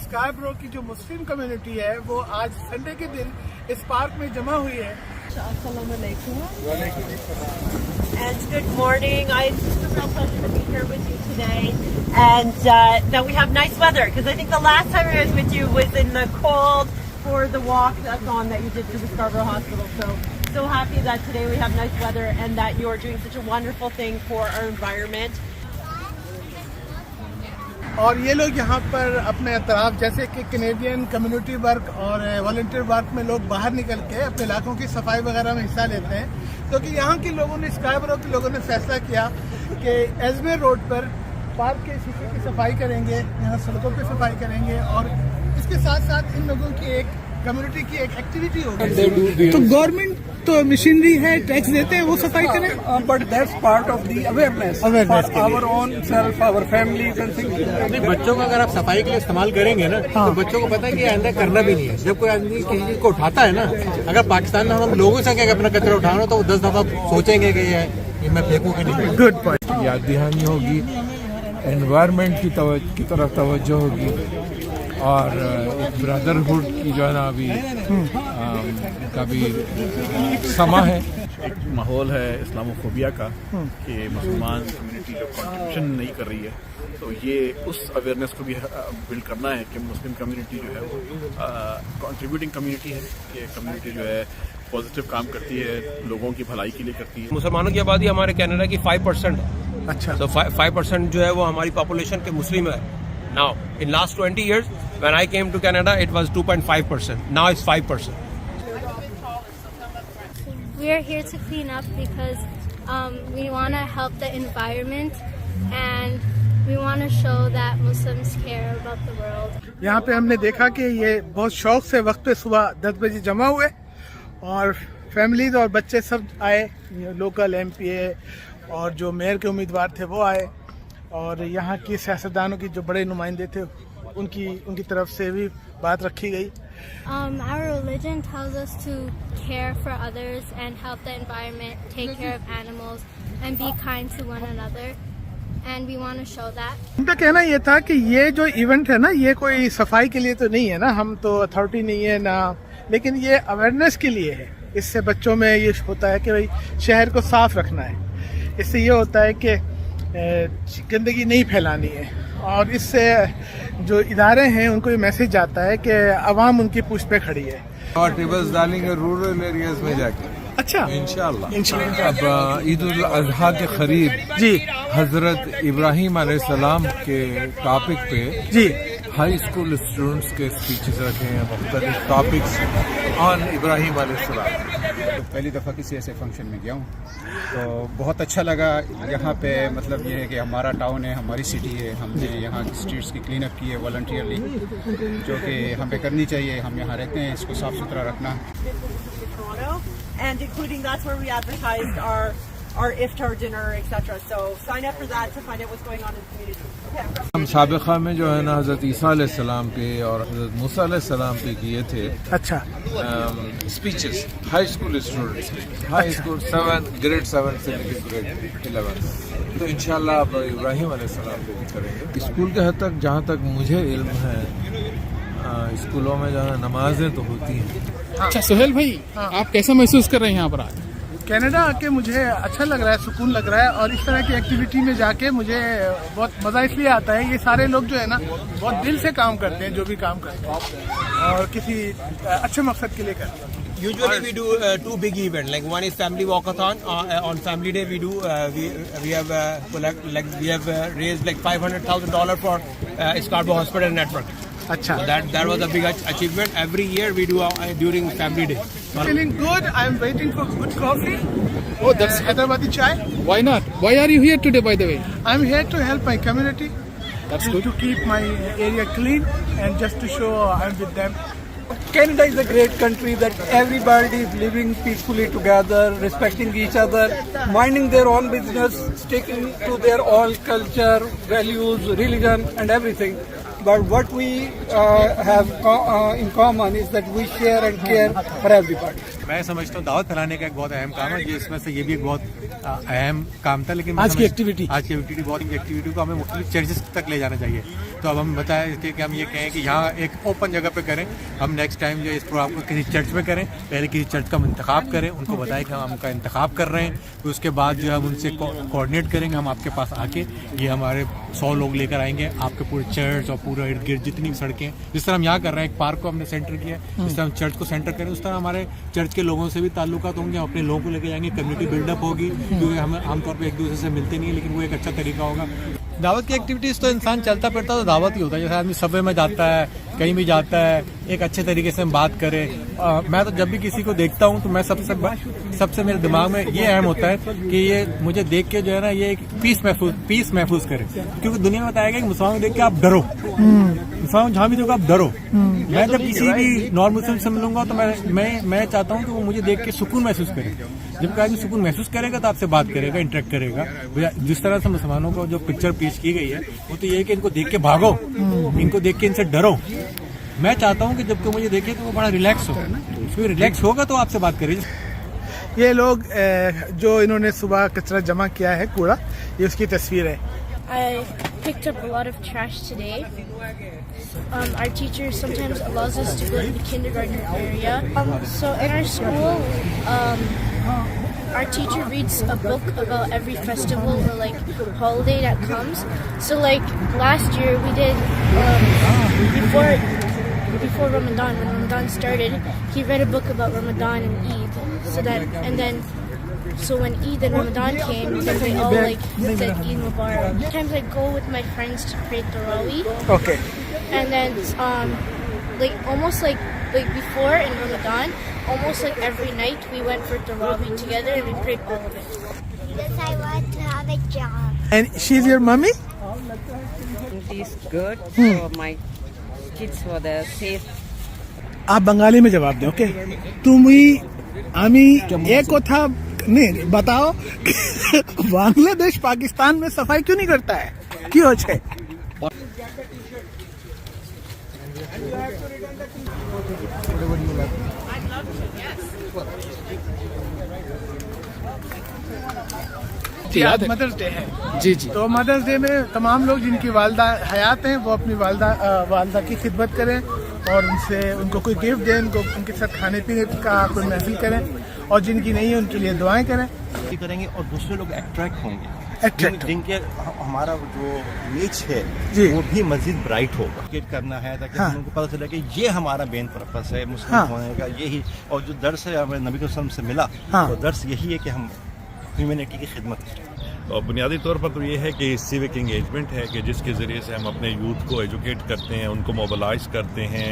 स्काईब्रो की जो Muslim community है वो आज संडे के दिन इस पार्क में जमा हुई है. Assalamu alaikum. And good morning. It's just a real pleasure to be here with you today. And now we have nice weather because I think the last time I was with you was in the cold for the walk-a-thon that you did to the Scarborough Hospital. So happy that today we have nice weather and that you're doing such a wonderful thing for our environment. और ये लोग यहाँ पर अपने अतराफ जैसे कि Canadian community work और volunteer work में लोग बाहर निकल के अपने इलाकों की सफाई वगैरह में हिस्सा लेते हैं. क्योंकि यहाँ के लोगों ने स्काईब्रो के लोगों ने फैसला किया कि एजमेर रोड पर पार्क के शीशे की सफाई करेंगे, यहाँ सड़कों पर सफाई करेंगे और इसके साथ साथ इन लोगों की एक कम्युनिटी की एक एक्टिविटी होगी. तो गवर्नमेंट तो मशीनरी है, टैक्स देते हैं, वो सफाई करें. But that's part of the awareness our own self, our families and things. बच्चों को अगर आप सफाई के लिए इस्तेमाल करेंगे ना तो बच्चों को पता है कि आइंदा करना भी नहीं है. जब कोई आदमी किसी चीज को उठाता है ना, अगर पाकिस्तान में हम लोगों से क्या अपना कचरा उठाना तो 10 दफा सोचेंगे कि ये मैं फेंकूं कि नहीं. Good point. याद दहानी होगी, एनवायरनमेंट की तरफ तवज्जो होगी और एक ब्रदरहुड की जो है ना अभी का भी समा है. एक माहौल है इस्लामोफोबिया का कि मुसलमान कम्युनिटी जो कंट्रीब्यूशन नहीं कर रही है, तो ये उस अवेयरनेस को भी बिल्ड करना है कि मुस्लिम कम्युनिटी जो है वो कंट्रीब्यूटिंग कम्युनिटी है. ये कम्युनिटी जो है पॉजिटिव काम करती है, लोगों की भलाई के लिए करती है. मुसलमानों की आबादी हमारे कनाडा की 5% है. अच्छा. तो 5% जो है वो हमारी पॉपुलेशन के मुस्लिम है. Now, in last 20 years, when I came to Canada, it was 2.5%. Now it's 5%. We are here to clean up because we want to help the environment and we want to show that Muslims care about the world. यहाँ पे हमने देखा कि ये बहुत शौक से वक्त पे सुबह 10 बजे जमा हुए और फैमिलीज और बच्चे सब आए. लोकल MPA और जो मेयर के उम्मीदवार थे वो आए और यहाँ की सियासतदानों की जो बड़े नुमाइंदे थे उनकी तरफ से भी बात रखी गई. Our religion tells us to care for others and help the environment, take care of animals and be kind to one another and we want to show that. उनका कहना ये था कि ये जो इवेंट है ना, ये कोई सफाई के लिए तो नहीं है ना, हम तो अथॉरिटी नहीं है ना, लेकिन ये अवेयरनेस के लिए है. इससे बच्चों में ये होता है कि भाई शहर को साफ रखना है. इससे ये होता है कि गंदगी नहीं फैलानी है और इससे जो इदारे हैं उनको ये मैसेज जाता है कि अवाम उनकी पूछ पे खड़ी है. और टेबल्स डालेंगे रूरल एरियाज में जाके. अच्छा. इंशाल्लाह. अब ईद उल अजहा के करीब जी हजरत इब्राहिम अलैहिस्सलाम के टॉपिक पे जी हाई स्कूल स्टूडेंट्स के स्पीचेस रखे हैं, मुख्तलिफ टॉपिक्स ऑन इब्राहिम अलैहिस्सलाम. पहली दफ़ा किसी ऐसे फंक्शन में गया हूँ तो बहुत अच्छा लगा. यहाँ पे मतलब ये है कि हमारा टाउन है, हमारी सिटी है, हमने यहाँ स्ट्रीट्स की क्लीन अप की है वॉलंटियरली, जो कि हमें करनी चाहिए. हम यहाँ रहते हैं, इसको साफ़ सुथरा रखना. And including that's where we advertised our iftar dinner, etc. So sign up for that to find out what's going on in the community. Okay. हम साबिक़ा में जो है ना हज़रत ईसा अलैहिस्सलाम पे और हज़रत मूसा अलैहिस्सलाम पे किए थे. अच्छा. स्पीचेस हाई स्कूल स्टूडेंट्स के, हाई स्कूल ग्रेड 7 से लेकर ग्रेड 11. तो इंशाल्लाह अब इब्राहिम अलैहिस्सलाम पे भी करेंगे. स्कूल के हद तक जहाँ तक मुझे इल्म है, स्कूलों में जो है नमाजें तो होती हैं. अच्छा सुहेल भाई, आप कैसा महसूस कर रहे हैं यहाँ पर आज? कनाडा आके मुझे अच्छा लग रहा है, सुकून लग रहा है और इस तरह की एक्टिविटी में जाके मुझे बहुत मज़ा इसलिए आता है. ये सारे लोग जो है ना बहुत दिल से काम करते हैं, जो भी काम करते हैं और किसी अच्छे मकसद के लिए करते हैं. Usually we do two big events. Like one is family walkathon. On Family Day we do we have raised like $500,000 for Scarborough Hospital Network. अच्छा. That was a big achievement. Every year we do during Family Day. Feeling good. I'm waiting for good coffee. Oh, that's Hyderabadi chai. Why not? Why are you here today, by the way? I'm here to help my community. That's good. To keep my area clean and just to show I'm with them. Canada is a great country that everybody is living peacefully together, respecting each other, minding their own business, sticking to their own culture, values, religion and everything. But what we have in common is that we share and care for everybody. मैं समझता हूँ दावत फैलाने का एक बहुत अहम काम है, जिसमें से ये भी एक बहुत अहम काम था। लेकिन आज की एक्टिविटी बहुत एक्टिविटी को हमें मुख्तलिफ चर्चेस तक ले जाना चाहिए। तो अब हम बताए थे कि हम ये कहें कि यहाँ एक ओपन जगह पे करें, हम नेक्स्ट टाइम जो इस प्रोग्राम को किसी चर्च में करें, पहले किसी चर्च का हम इंतखाब करें, उनको बताएं कि हम उनका इंतखाब कर रहे हैं, फिर उसके बाद जो है हम उनसे कोऑर्डिनेट करेंगे, हम आपके पास आके ये हमारे 100 लोग लेकर आएंगे, आपके पूरे चर्च और पूरा इर्द गिर्द जितनी भी सड़कें, जिस तरह हम यहाँ कर रहे हैं, एक पार्क को हमने सेंटर किया, जिस तरह हम चर्च को सेंटर करें, उस तरह हमारे चर्च के लोगों से भी ताल्लुकात होंगे, अपने लोगों को लेकर जाएंगे, कम्युनिटी बिल्डअप होगी, क्योंकि हम आमतौर पर एक दूसरे से मिलते नहीं है, लेकिन वो एक अच्छा तरीका होगा। दावत की एक्टिविटीज़ तो इंसान चलता फिरता तो दावत ही होता है, जैसे आदमी सबवे में जाता है, कहीं भी जाता है, एक अच्छे तरीके से हम बात करें। मैं तो जब भी किसी को देखता हूँ तो मैं सबसे मेरे दिमाग में ये अहम होता है कि ये मुझे देख के जो है ना ये एक पीस महफूज करे, क्योंकि दुनिया में बताया गया कि मुसलमानों को देख के आप डरो, मुसलमान जहाँ भी देखो आप डरो। मैं जब किसी भी नॉन मुस्लिम से मिलूंगा तो मैं चाहता हूँ कि वो मुझे देख के सुकून महसूस करे। जब कोई आदमी सुकून महसूस करेगा तो आपसे बात करेगा, इंटरेक्ट करेगा। जिस तरह से मुसलमानों को जो पिक्चर पेश की गई है वो तो ये है कि इनको देख के भागो, इनको देख के इनसे डरो। मैं चाहता हूँ कि जब कोई मुझे देखे तो वो बड़ा रिलैक्स हो, फिर रिलैक्स होगा तो आपसे बात करेगी। ये लोग जो इन्होंने सुबह कचरा जमा किया है, कूड़ा, ये उसकी तस्वीर है। I picked up a lot of trash today. Our teacher sometimes allows us to go to the kindergarten area. So in our school, our teacher reads a book about every festival or like holiday that comes. So like last year we did before Ramadan, when Ramadan started, he read a book about Ramadan and Eid. So when Eid and Ramadan came, then we all like said Eid Mubarak. Sometimes I go with my friends to pray Tarawih. Okay. And then almost like before in Ramadan, almost like every night we went for Tarawih together and we prayed all of it. Because I want to have a job. And she's your mommy? It is good for my kids for the safe. आप बंगाली में जवाब दें, okay? तुम्ही आमी एक कोथा नहीं बताओ बांग्लादेश पाकिस्तान में सफाई क्यों नहीं करता है, क्यों है? आज मदर्स डे है जी जी। तो मदर्स डे में तमाम लोग जिनकी वालदा हयात हैं वो अपनी वालदा की खिदमत करें और उनको कोई गिफ्ट दें, उनके साथ खाने पीने का कोई महफिल करें, और जिनकी नहीं है उनके लिए दुआएं करें करेंगे और दूसरे लोग अट्रैक्ट होंगे, जिनके हमारा जो इमेज है वो भी मजीद ब्राइट होगा। क्रिएट करना है ताकि उनको पता चले कि ये हमारा मेन पर्पस है मुस्लिम होने का, यही। और जो दर्स है हमें नबी वसल्लम से मिला, तो दर्स यही है कि हम ह्यूमैनिटी की खिदमत करें। और बुनियादी तौर पर तो ये है कि सिविक इंगेजमेंट है कि जिसके ज़रिए से हम अपने यूथ को एजुकेट करते हैं, उनको मोबिलाइज करते हैं,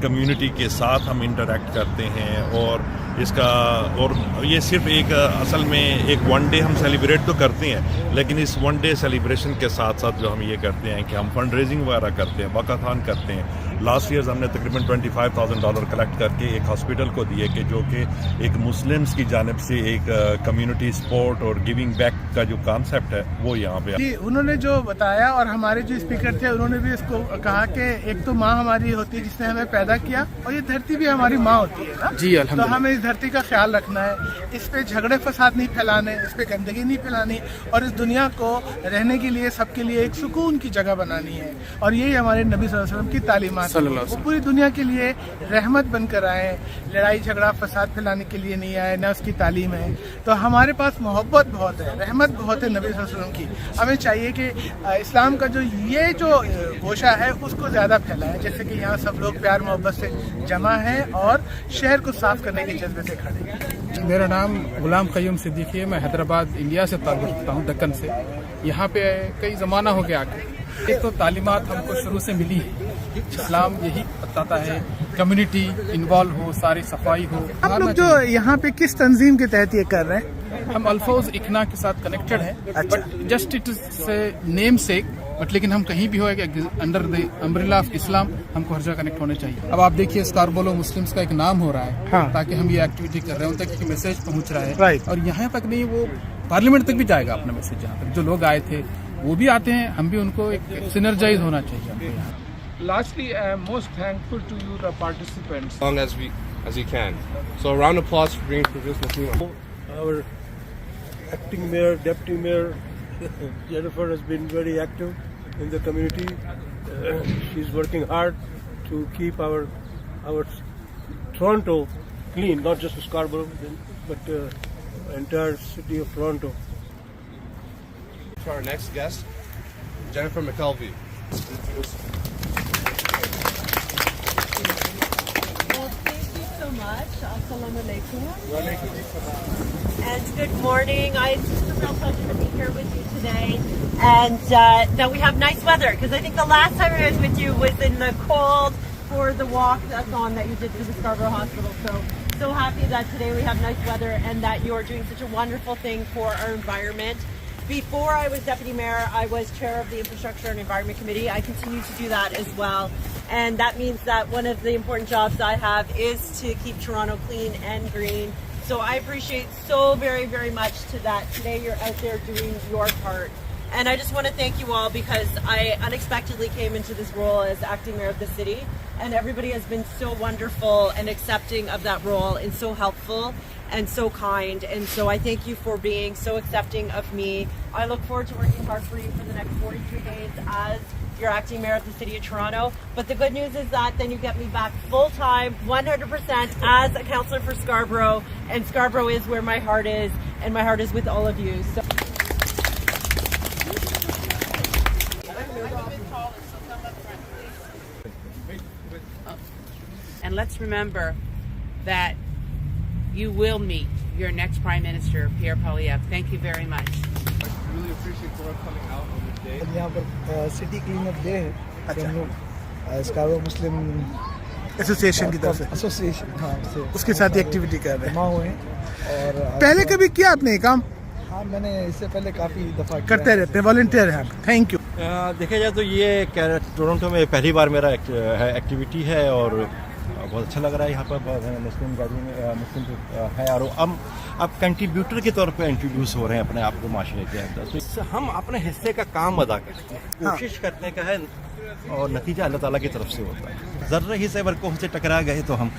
कम्युनिटी के साथ हम इंटरेक्ट करते हैं। और ये सिर्फ एक असल में एक वन डे हम सेलिब्रेट तो करते हैं, लेकिन इस वन डे सेलिब्रेशन के साथ साथ जो हम ये करते हैं कि हम फंड रेजिंग वगैरह करते हैं, वकाथान करते हैं। लास्ट ईयर हमने तकरीबन $25,000 कलेक्ट करके एक हॉस्पिटल को दिए कि जो कि एक मुस्लिम्स की जानिब से एक कम्युनिटी सपोर्ट और गिविंग बैक का जो कॉन्सेप्ट है वो यहाँ पे उन्होंने जो बताया। और हमारे जो स्पीकर थे उन्होंने भी इसको कहा कि एक तो माँ हमारी होती है जिसने हमें पैदा किया, और ये धरती भी हमारी माँ होती है ना जी। तो हमें इस धरती का ख्याल रखना है, इस पे झगड़े फसाद नहीं फैलाने, इस पे गंदगी नहीं फैलानी, और इस दुनिया को रहने के लिए सबके लिए एक सुकून की जगह बनानी है। और यही हमारे नबी सल्लल्लाहु अलैहि वसल्लम की तालीमात है, वो पूरी दुनिया के लिए रहमत बनकर आए, लड़ाई झगड़ा फसाद फैलाने के लिए नहीं आए, ना उसकी तालीम है। तो हमारे पास मोहब्बत बहुत है, रहमत बहुत है नबी सल्लल्लाहु अलैहि वसल्लम की। हमें चाहिए कि इस्लाम का जो गोशा है उसको ज़्यादा फैलाएं, जैसे कि यहाँ सब लोग प्यार मोहब्बत से जमा है और शहर को साफ करने के जज्बे से खड़े हैं। मेरा नाम गुलाम क़य्यूम सिद्दीकी है, मैं हैदराबाद इंडिया से ताल्लुक़ रखता हूँ, दक्कन से। यहाँ पे कई ज़माना हो गया आके। एक तो तालीमात हमको शुरू से मिली है, इस्लाम यही बताता है कम्युनिटी इन्वॉल्व हो, सारी सफाई हो। आप लोग जो यहाँ पे किस तंजीम के तहत ये कर रहे हैं? हम अल्फौज इकना के साथ कनेक्टेड हैं, but just it is name sec, but लेकिन हम कहीं भी होएगा under the umbrella of Islam हमको हर जगह कनेक्ट होने चाहिए। अब आप देखिए स्कारबोलो मुस्लिम्स का एक नाम हो रहा है, ताकि हम ये एक्टिविटी कर रहे हैं, उन तक मैसेज पहुंच रहा है। और यहाँ तक नहीं, वो पार्लियामेंट तक भी जाएगा अपना मैसेज। जहाँ तक जो लोग आए थे वो भी आते हैं, हम भी उनको एक सिनर्जाइज होना चाहिए हमको यहाँ। Lastly, I am most thankful to you, the participants. As long as we as he can. So a round of applause for bringing Prince Muslim. Our acting mayor, deputy mayor, Jennifer has been very active in the community. She's working hard to keep our Toronto clean, not just Scarborough, but entire city of Toronto. To our next guest, Jennifer McKelvey. Well, thank you so much. Assalamu alaikum. And good morning. It's just a real pleasure to be here with you today. And that we have nice weather, because I think the last time I was with you was in the cold for the walk-a-thon that you did to the Scarborough Hospital. So happy that today we have nice weather and that you're doing such a wonderful thing for our environment. Before I was Deputy Mayor, I was Chair of the Infrastructure and Environment Committee. I continue to do that as well. And that means that one of the important jobs I have is to keep Toronto clean and green. So I appreciate so very, very much to that today you're out there doing your part. And I just want to thank you all, because I unexpectedly came into this role as acting mayor of the city, and everybody has been so wonderful and accepting of that role and so helpful and so kind. And so I thank you for being so accepting of me. I look forward to working hard for you for the next 43 days as your acting mayor of the city of Toronto. But the good news is that then you get me back full-time, 100% as a councillor for Scarborough, and Scarborough is where my heart is, and my heart is with all of you. So. And let's remember that you will meet your next Prime Minister, Pierre Poilievre. Thank you very much. Really appreciate for coming out on this day. यहाँ पर city clean up day है, हम लोग स्कार्बरो मुस्लिम association की तरफ से उसके साथ ही एक्टिविटी कर रहे हैं। और पहले कभी किया आपने ये काम? हाँ, मैंने इससे पहले काफ़ी दफ़ा करते रहते हैं, वॉलंटियर हैं। Thank you. देखा जाए तो ये टोरंटो में पहली बार मेरा एक्टिविटी है और बहुत अच्छा लग रहा है। यहाँ पर मुस्लिम मुस्लिम है और अब कंट्रीब्यूटर के तौर पे इंट्रोड्यूस हो रहे हैं अपने आप को माशरे के अंदर। तो हम अपने हिस्से का काम अदा करते हैं, कोशिश करने का है, और नतीजा अल्लाह ताला की तरफ से होता है। ज़र्रा ही से अगर हमसे टकरा गए तो हम